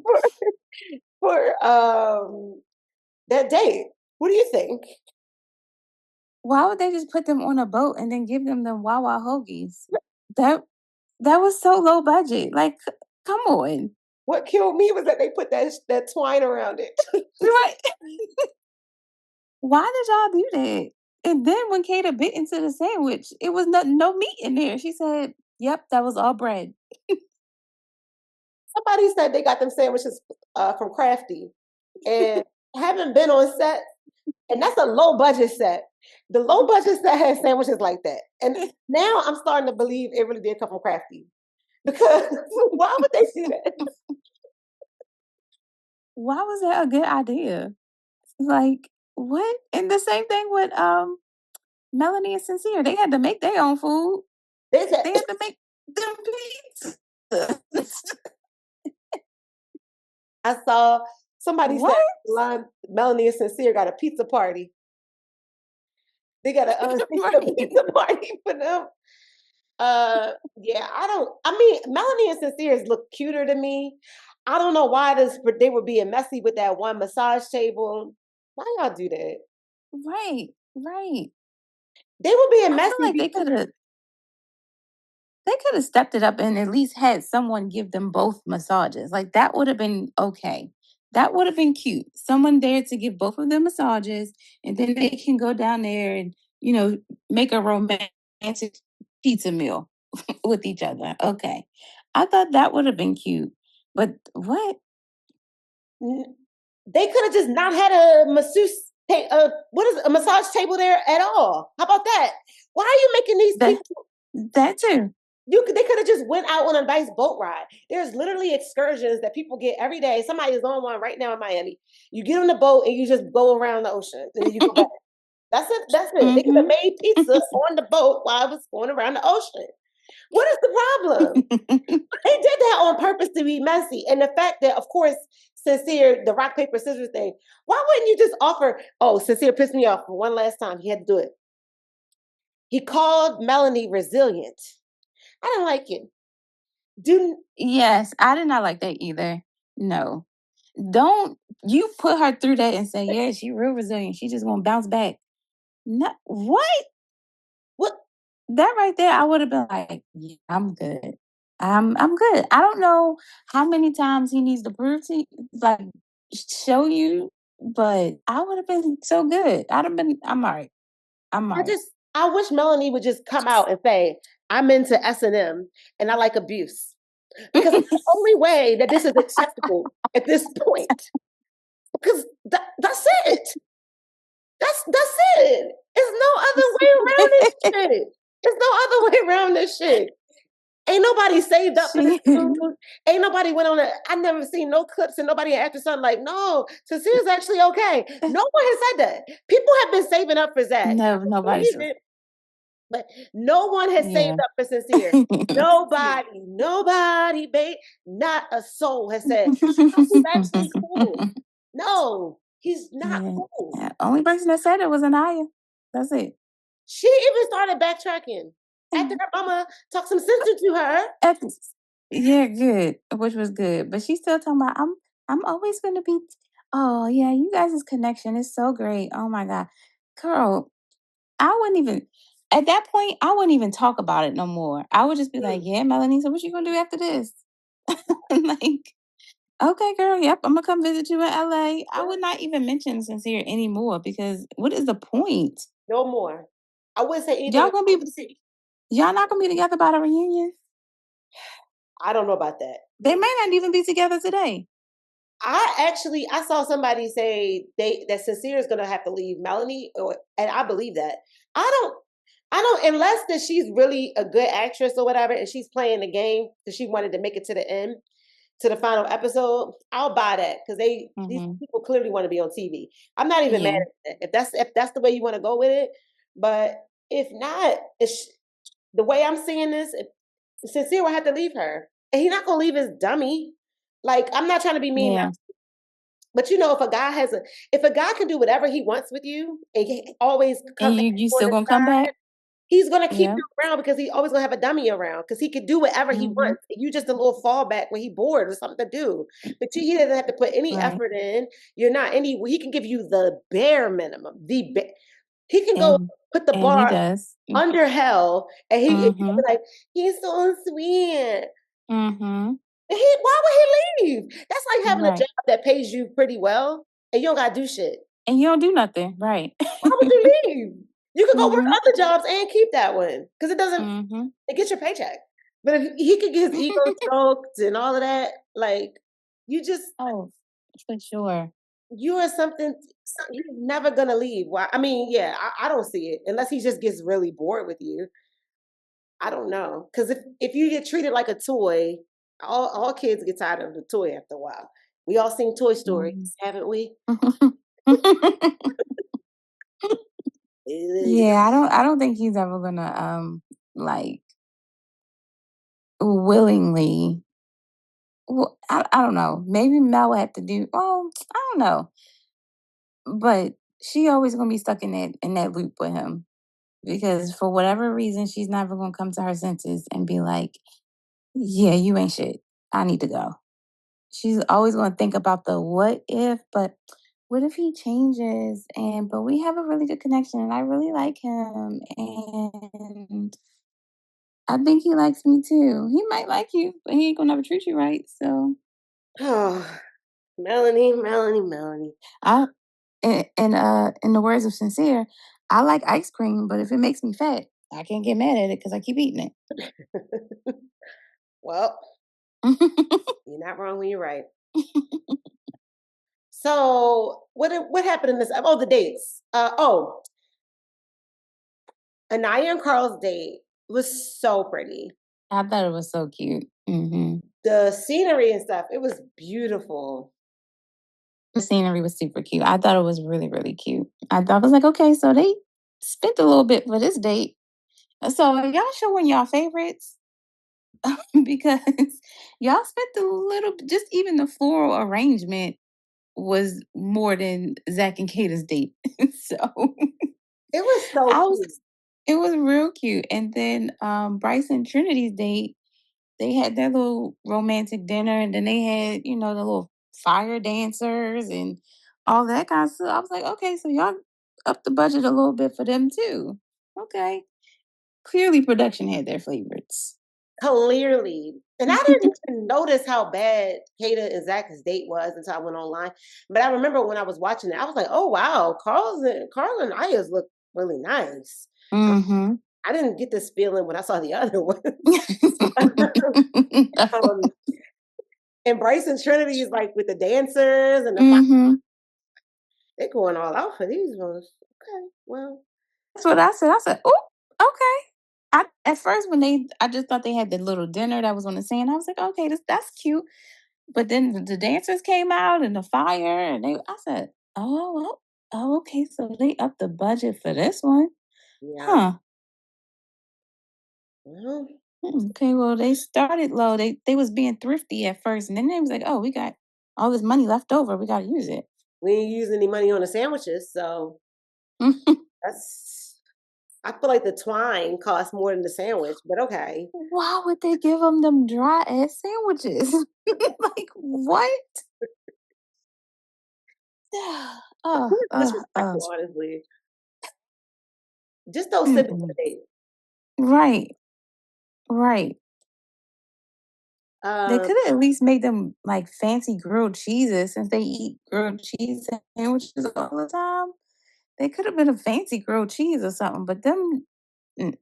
for, for that date. What do you think? Why would they just put them on a boat and then give them the Wawa hoagies? That that was so low budget. Like, come on. What killed me was that they put that twine around it. Right. Why did y'all do that? And then when Kata bit into the sandwich, it was no meat in there. She said, "Yep, that was all bread." Somebody said they got them sandwiches from Crafty, and haven't been on set, and that's a low budget set. The low budget set has sandwiches like that, and now I'm starting to believe it really did come from Crafty because why would they do that? Why was that a good idea? Like, what? And the same thing with Melanie and Sincere. They had to make their own food. They said, They had to make them pizza. I saw somebody said What? Melanie and Sincere got a pizza party. They got a Right. pizza party for them. Yeah, I don't. I mean, Melanie and Sincere look cuter to me. I don't know why they were being messy with that one massage table. Why y'all do that? Right. Right. They were being I feel messy like they could have stepped it up and at least had someone give them both massages. Like that would have been okay. That would have been cute. Someone there to give both of them massages, and then they can go down there and make a romantic pizza meal with each other. Okay, I thought that would have been cute. But what? N- They could have just not had a masseuse. What is it, a massage table there at all? How about that? Why are you making these That people? that too. They could have just went out on a nice boat ride. There's literally excursions that people get every day. Somebody is on one right now in Miami. You get on the boat and you just go around the ocean and then you go back. That's it. That's it. They could have hmm made pizza on the boat while I was going around the ocean. What is the problem? They did that on purpose to be messy. And the fact that, of course, Sincere, the rock, paper, scissors thing, why wouldn't you just offer, oh, Sincere pissed me off for one last time. He had to do it. He called Melanie resilient. I don't like it. Do Yes, I did not like that either. No. Don't you put her through that and say, yeah, she real resilient. She just gonna bounce back. No, what? what That right there, I would have been like, yeah, I'm good. I'm good. I don't know how many times he needs to prove to you, like show you, but I would have been so good. I'd have been, I'm all right. I'm all right. I wish Melanie would just come out and say, I'm into S&M and I like abuse. Because it's the only way that this is acceptable at this point. Because that's it. That's it. There's no other way around this shit. There's no other way around this shit. Ain't nobody saved up for this she, dude. Ain't nobody went on it. I never seen no clips and nobody after something like, no, Cecile's actually okay. No one has said that. People have been saving up for Zach. no, nobody's, But no one has saved yeah. up for Sincere. Nobody, babe, not a soul has said, no, he's actually cool. No, he's not Yeah. cool. Only person that said it was Anaya. That's it. She even started backtracking after her mama talked some sense into her. Ethics. Yeah, good. Which was good. But she's still talking about I'm always gonna be oh yeah, you guys' connection is so great. Oh my God. Girl, I wouldn't even at that point, I wouldn't even talk about it no more. I would just be like, Mm. yeah, Melanie, so what you gonna do after this? like Okay, girl. Yep, I'm gonna come visit you in LA. I Yeah, would not even mention Sincere anymore because what is the point? no more. I wouldn't say anything Y'all about gonna be the y'all not gonna be together by the reunion? I don't know about that. They may not even be together today. I saw somebody say that Sincere is gonna have to leave Melanie, and I believe that. I don't I don't unless that she's really a good actress or whatever, and she's playing the game because she wanted to make it to the end, to the final episode. I'll buy that because these Hmm. people clearly want to be on TV. I'm not even mad Yeah, at that if that's the way you want to go with it. But if not, the way I'm seeing this, Sincere will have to leave her, and he's not gonna leave his dummy. Like I'm not trying to be mean, yeah. but if a guy can do whatever he wants with you and he always And come back you on still the gonna come side, back? he's gonna keep Yeah. you around because he's always gonna have a dummy around because he could do whatever he Hmm. wants. You just a little fallback when he bored with something to do. But he doesn't have to put any Right. effort in. You're not any. He can give you the bare minimum. He can go And put the and he bar does. under hell, and you can Mm-hmm. be like, he's so sweet. Mm-hmm. Why would he leave? That's like having a Right. job that pays you pretty well and you don't gotta do shit. And you don't do nothing. Right. Why would you leave? You could go work Mm-hmm. other jobs and keep that one because Mm-hmm. it gets your paycheck. But if he could get his ego stroked and all of that, like you just Oh, for sure. you are something. He's never gonna leave. Why? I mean, yeah, I don't see it unless he just gets really bored with you. I don't know because if you get treated like a toy, all kids get tired of the toy after a while. We all seen Toy Story, Mhm. haven't we? Yeah, I don't think he's ever gonna like willingly. Well, I don't know. Maybe Mel had to do. Well, I don't know, but she always gonna be stuck in that loop with him because for whatever reason she's never gonna come to her senses and be like, "Yeah, you ain't shit. I need to go." She's always gonna think about the what if, but what if he changes? And but we have a really good connection, and I really like him, and I think he likes me too. He might like you, but he ain't gonna never treat you right. So Oh, Melanie, Melanie, Melanie. I in the words of Sincere, I like ice cream, but if it makes me fat, I can't get mad at it because I keep eating Well, it. you're not wrong when you're right. So what happened in this? Oh, the dates. Anaya and Carl's date was so pretty. I thought it was so cute. Hmm. The scenery and stuff, it was beautiful. The scenery was super cute. I thought it was really, really cute. I thought I was like, okay, so they spent a little bit for this date. So are y'all showing y'all favorites? Because y'all spent a little just even the floral arrangement was more than Zach and Kata's date. So It was so I was cute. it was real cute. And then Bryce and Trinity's date, they had their little romantic dinner and then they had, the little fire dancers and all that kind of stuff. I was like, okay, so y'all up the budget a little bit for them too. Okay. Clearly production had their favorites. Clearly. And I didn't even notice how bad Kata and Zach's date was until I went online. But I remember when I was watching it, I was like, oh wow, Carl and Aya's look really nice. Hmm. I didn't get this feeling when I saw the other ones. um, and Bryce and Trinity is like with the dancers and the fire, Hmm. they're going all out for these ones. Okay, well, That's what I said. I said, "Oh, okay." At first when I just thought they had the little dinner that was on the scene. I was like, "Okay, that's cute." But then the dancers came out and the fire, and I said, "Oh, okay. So they upped the budget for this one, yeah. huh?" Well, Okay, well they started low. They was being thrifty at first, and then they was like, "Oh, we got all this money left over. We got to use it." we ain't using any money on the sandwiches, so that's I feel like the twine costs more than the sandwich, but okay. Why would they give them dry ass sandwiches? Like what? Who is Oh, disrespectful, honestly. Just don't sip it mm-mm. today. Right, right. They Um, could have at least made them like fancy grilled cheeses since they eat grilled cheese sandwiches all the time. They could have been a fancy grilled cheese or something, but them that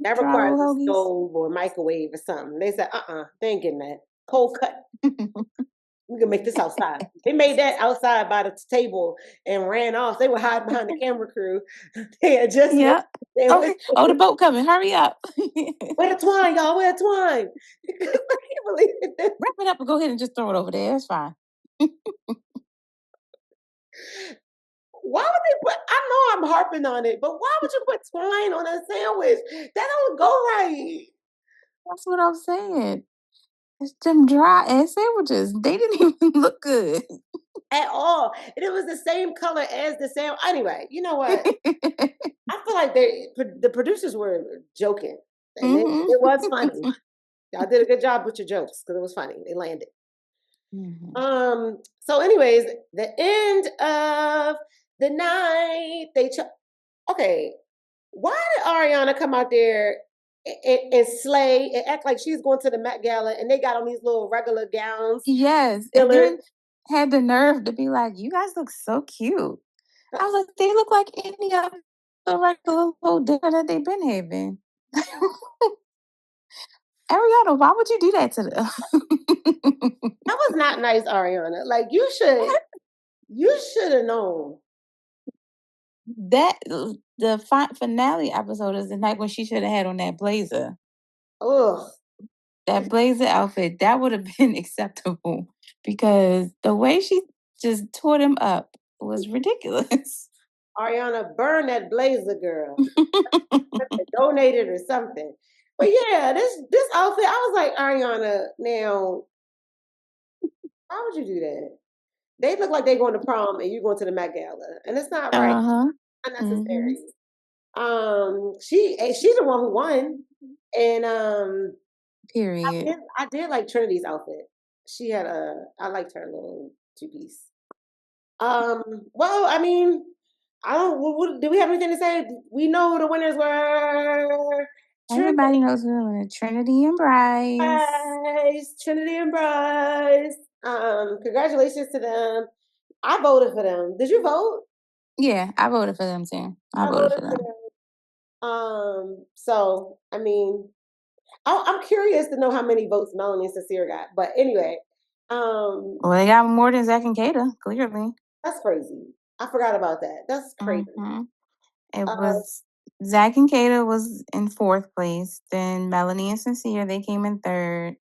dry requires old a hoagies. stove or microwave or something. They said, they ain't getting that. Cold cut. We can make this outside. They made that outside by the table and ran off. They were hiding behind the camera crew. They had just made Yeah. the Okay. sandwich. Oh, the boat coming. Hurry up. Where the twine, y'all? Where the twine? I can't believe it. Wrap it up and go ahead and just throw it over there. It's fine. Why would they put? I know I'm harping on it, but why would you put twine on a sandwich? That don't go right That's what I'm saying. It's them dry ass sandwiches. They didn't even look good. at all. And it was the same color as the sandwich. Anyway, you know what? I feel like the producers were joking, and Hmm. it was funny. Y'all did a good job with your jokes because it was funny. They landed. Hmm. So, anyways, the end of the night, okay. Why did Ariana come out there and slay and act like she's going to the Met Gala and they got on these little regular gowns, Yes. And fillers? then had the nerve to be like, you guys look so cute. I was like, they look like any other regular little dinner that they've been having. Ariana, why would you do that to them? That was not nice, Ariana. Like you should have known. That the finale episode is the night when she should have had on that blazer. Ugh. That blazer outfit, that would have been acceptable because the way she just tore them up was ridiculous. Ariana, burn that blazer, girl. Donate it or something. But yeah, this outfit, I was like, Ariana, now, how would you do that? They look like they going to prom and you going to the Met Gala, and it's not right, Uh-huh. Hmm. unnecessary. She's the one who won, and Period. I did like Trinity's outfit. She had I liked her little two piece. Um, well, I mean, I don't. Do we have anything to say? We know who the winners were. Trinity, Everybody knows we're winning Trinity and Bryce. Trinity and Bryce. Congratulations to them. I voted for them. Did you vote? Yeah, I voted for them too. I I voted voted for for them. them. So I mean, I'm curious to know how many votes Melanie and Sincere got. But anyway, um, Well, they got more than Zach and Kata, clearly. that's crazy. I forgot about that. That's crazy. Hmm. It Uh, was Zach and Kata was in fourth place. Then Melanie and Sincere, they came in third.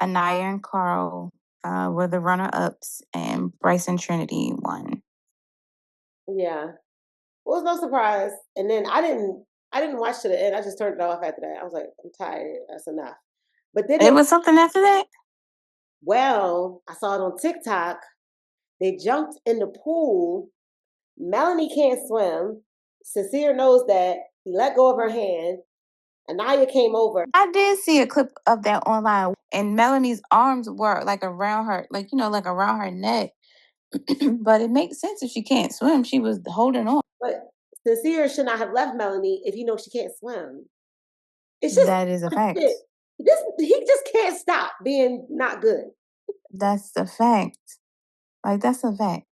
Anaya and Carl were the runner ups, and Bryce and Trinity won. yeah. Well, it was no surprise. And then I didn't watch to the end. I just turned it off after that. I was like, I'm tired. That's enough. But then It was something after that. I saw it on TikTok. They jumped in the pool. Melanie can't swim. Sincere knows that. He let go of her hand. Anaya came over. I did see a clip of that online, and Melanie's arms were like around her, like like around her neck. But it makes sense if she can't swim. She was holding on. But Sincere should not have left Melanie if he knows she can't swim. It's just That is a shit. fact. He just can't stop being not good. That's a fact. Like that's a fact.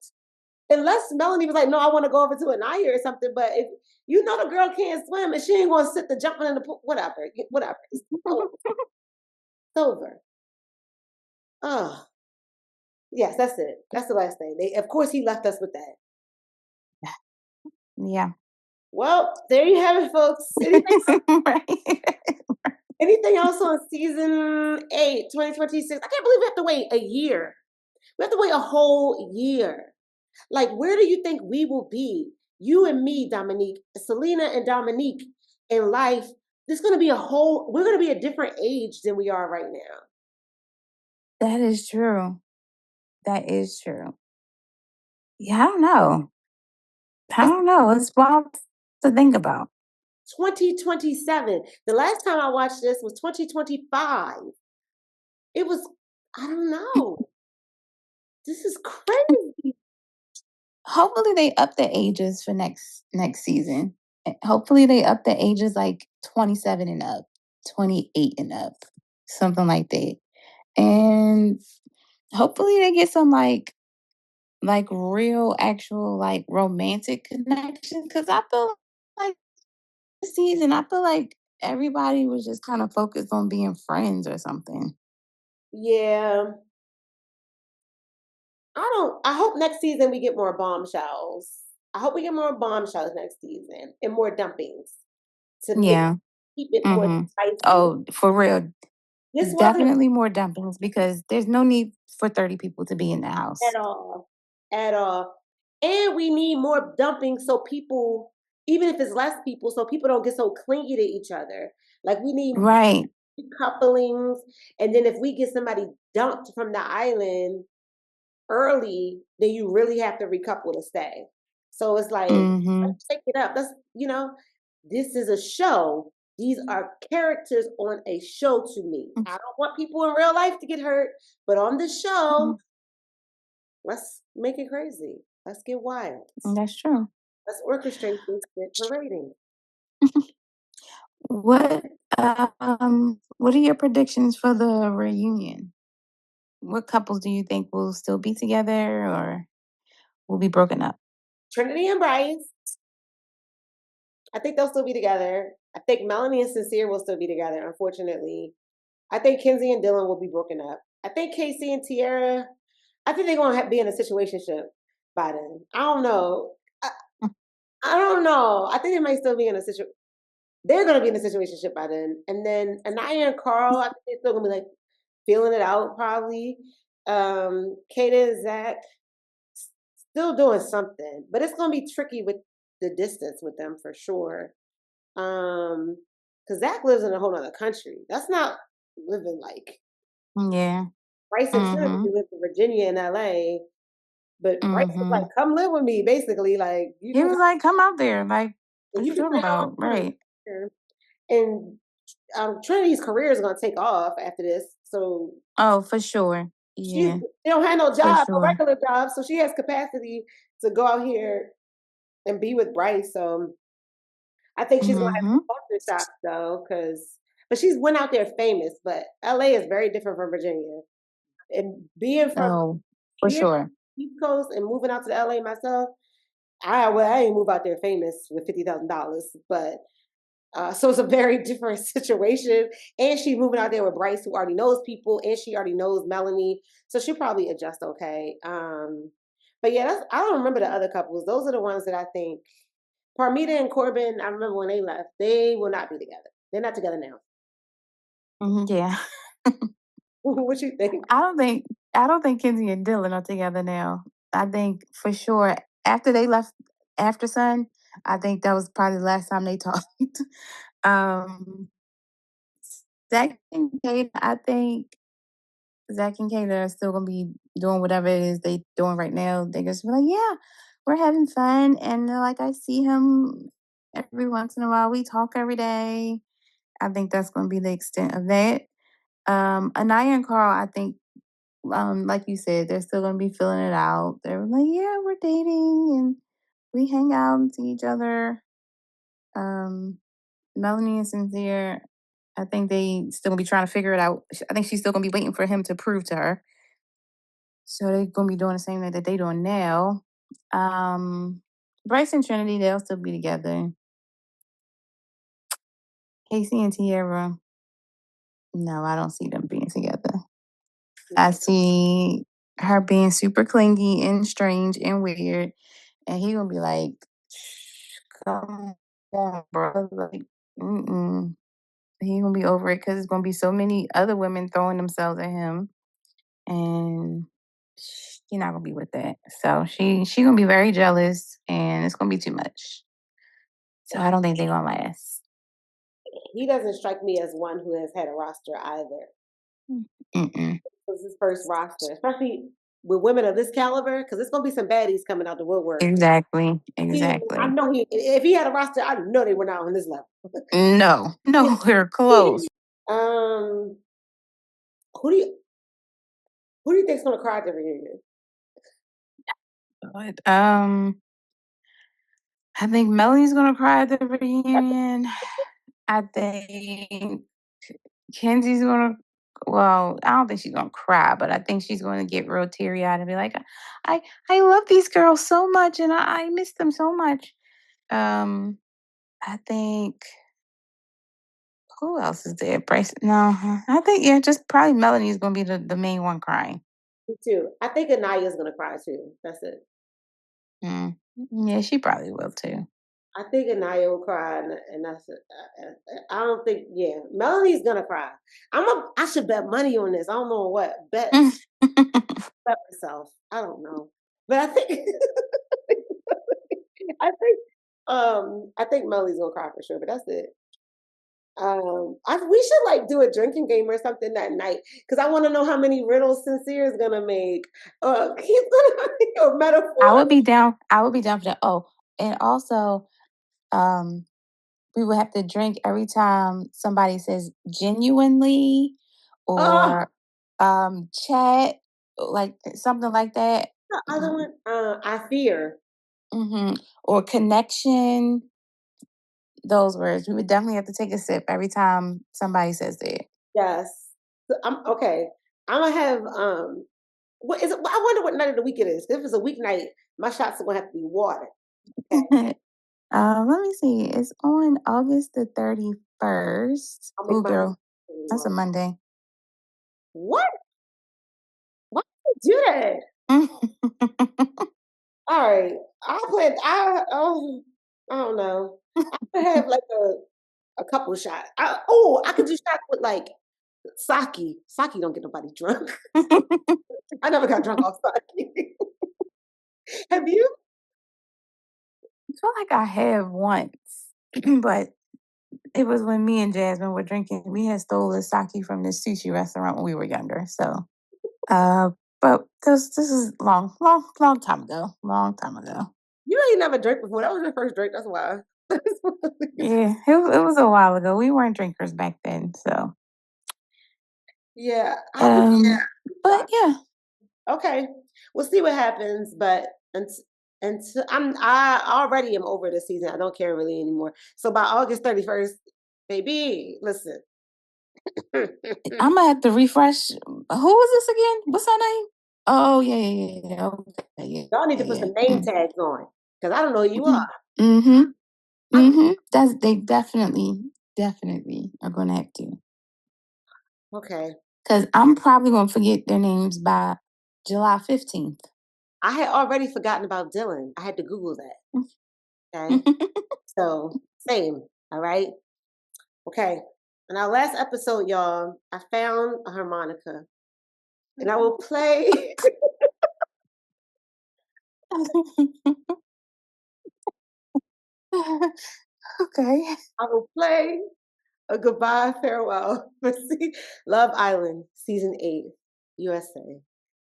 Unless Melanie was like, no, I want to go over to Anaya or something. But if you know the girl can't swim and she ain't gonna sit the jumping in the pool, whatever. It's over. It's over. Oh, yes, that's it. That's the last thing. Of course he left us with that. Yeah. Well, there you have it, folks. Right. Anything else on season 8, 2026? I can't believe we have to wait a year. We have to wait a whole year. Like, where do you think we will be? You and me, Dominique, Selena and Dominique in life. We're going to be a different age than we are right now. That is true. That is true. Yeah, I don't know. I It's don't know. It's wild to think about. 2027. The last time I watched this was 2025. It was, I don't know. This is crazy. Hopefully they up the ages for next season. Hopefully they up the ages like 27 and up, 28 and up, something like that. hopefully they get some like real actual like romantic connection because I feel like this season I feel like everybody was just kind of focused on being friends or something. Yeah. I hope next season we get more bombshells. I hope we get more bombshells next season and more dumpings to Yeah. keep it more Mhm. spicy. Oh, for real. This wasn't Definitely more dumpings because there's no need for 30 people to be in the house. at all, at all. And we need more dumping so people, even if it's less people, so people don't get so clingy to each other. Like we need Right. couplings, and then if we get somebody dumped from the island early, then you really have to recouple to stay. So it's like, Mhm. let's take it up. This is a show. These are characters on a show to me. I don't want people in real life to get hurt, but on the show, Mhm. let's make it crazy. Let's get wild. That's true. Let's orchestrate this shit for ratings. What what are your predictions for the reunion? What couples do you think will still be together or will be broken up? Trinity and Bryce, I think they'll still be together. I think Melanie and Sincere will still be together, unfortunately. I think Kenzie and Dylan will be broken up. I think Casey and Tiara, I think they're going to be in a situationship by then. I don't know. I don't know. I think they might still be in a situation. They're going to be in a situationship by then. And then Anaya and Carl, I think they're still going to be like feeling it out probably. Kata and Zach still doing something, but it's going to be tricky with the distance with them for sure. Because Zach lives in a whole other country. That's not living like Yeah. Bryce and Trinity Mhm. live in Virginia and LA, but Bryce was like, Mhm. "Come live with me," basically. Like, you He can was like, "Come out there." Like, what you you can talking stay all about? you want Right. here. And Trinity's career is going to take off after this, so Oh, for sure. she Yeah, don't have no for job, no sure. regular job, so she has capacity to go out here and be with Bryce. So I think she's going to have Mhm. some culture shock though, because but she's went out there famous, but LA is very different from Virginia. And Oh, for being sure. from the East Coast and moving out to the LA myself, I ain't move out there famous with $50,000, but so it's a very different situation. And she moving out there with Bryce, who already knows people, and she already knows Melanie, so she probably adjust okay. But yeah, I don't remember the other couples. Those are the ones that I think. Parmita and Corbin, I remember when they left, they will not be together. They're not together now. Mhm, yeah. What you think? I don't think I don't think Kenzie and Dylan are together now. I think for sure after they left After Sun, I think that was probably the last time they talked. um Zach and Kate, I think Zach and Kate are still gonna be doing whatever it is they doing right now. They just be like, yeah, we're having fun. And they're like, I see him every once in a while. We talk every day. I think that's gonna be the extent of that. Anaya and Carl, I think like you said, they're still gonna be filling it out. They're like, yeah, we're dating and we hang out and see each other. Um, Melanie and Sincere, I think they still gonna be trying to figure it out. I think she's still gonna be waiting for him to prove to her. So they're gonna be doing the same thing that they doing now. Um, Bryce and Trinity, they'll still be together. Casey and Tierra, no, I don't see them being together. I see her being super clingy and strange and weird. And he gonna be like, "Come on, bro." Like, mm-mm. He gonna be over it because it's gonna be so many other women throwing themselves at him, and she's not gonna be with that. So she gonna be very jealous, and it's gonna be too much. So I don't think they're gonna last. He doesn't strike me as one who has had a roster either. Mm-mm. This is his first roster, especially with women of this caliber, because it's gonna be some baddies coming out the woodwork. Exactly. I Exactly. know if he had a roster, I know they were not on this level. No, no, we're close. um, who do you who do you think's gonna cry at the reunion? But I think Melanie's gonna cry at the reunion. I think Kenzie's gonna. well, I don't think she's gonna cry, but I think she's gonna get real teary eyed and be like, I I love these girls so much and I miss them so much. Um, I think who else is there? Bryce? No, I think yeah, just probably Melanie is gonna be the main one crying. Me too. I think Anaya's gonna cry too. That's it. Mm. Yeah, she probably will too. I think Anaya will cry, and that's it. I don't think. Yeah, Melanie's gonna cry. I should bet money on this. I don't know what bet myself. I don't know, but I think. I think Melanie's gonna cry for sure. But that's it. We should like do a drinking game or something that night because I want to know how many riddles Sincere is gonna make. He's gonna or I metaphor. would be down. I would be down for that. Oh, and also, um, we would have to drink every time somebody says genuinely Oh, or chat, like something like that. the other Mm, one. I fear. or connection. Those words. We would definitely have to take a sip every time somebody says that. Yes. So I'm okay. I'm gonna have what is it? I wonder what night of the week it is. If it's a weeknight, my shots are gonna have to be water. Okay. Let me see. It's on August the 31st. I'll make Ooh, mine girl, that's a water. Monday. What? Why do you do that? All right. I'll plan I don't know. I could have like a couple shots. I could do shots with like sake. Sake don't get nobody drunk. I never got drunk off sake. Have you? Feel like I have once, but it was when me and Jasmine were drinking. We had stole the sake from this sushi restaurant when we were younger. So, uh, but this is long time ago. Long time ago. You ain't never drank before. That was your first drink. That's why. Yeah, it was a while ago. We weren't drinkers back then. So, Yeah, I would. um, but yeah, Okay, we'll see what happens. But until I already am over this season. I don't care really anymore. So by August 31st, baby, listen. Y'all I'm gonna have to refresh. Who was this again? What's her name? Oh yeah. Okay, need to put yeah. some name tags on because I don't know who you are. Mm-hmm. I, That's they definitely are gonna have to. okay, Because I'm probably gonna forget their names by July 15th. I had already forgotten about Dylan. I had to Google that. Okay, so same. All right. Okay. In our last episode, y'all, I found a harmonica, and I will play. Okay. I will play a goodbye farewell for Love Island season 8, USA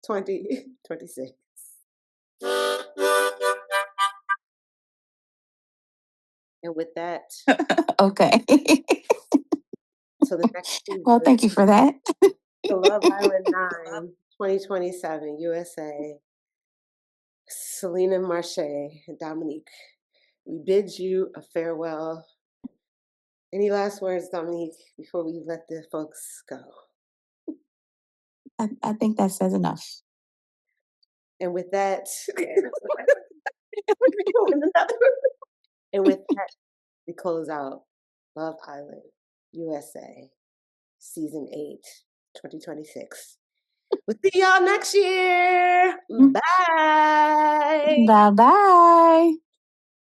2026. And with that, Okay. till the next Well, season, thank you for that. to Love Island 9, 2027, USA, Selena Marche and Dominique, we bid you a farewell. Any last words, Dominique, before we let the folks go? I think that says enough. And with that, and with that, we close out Love Island, USA, season 8, 2026. We'll see y'all next year. Bye. Bye bye.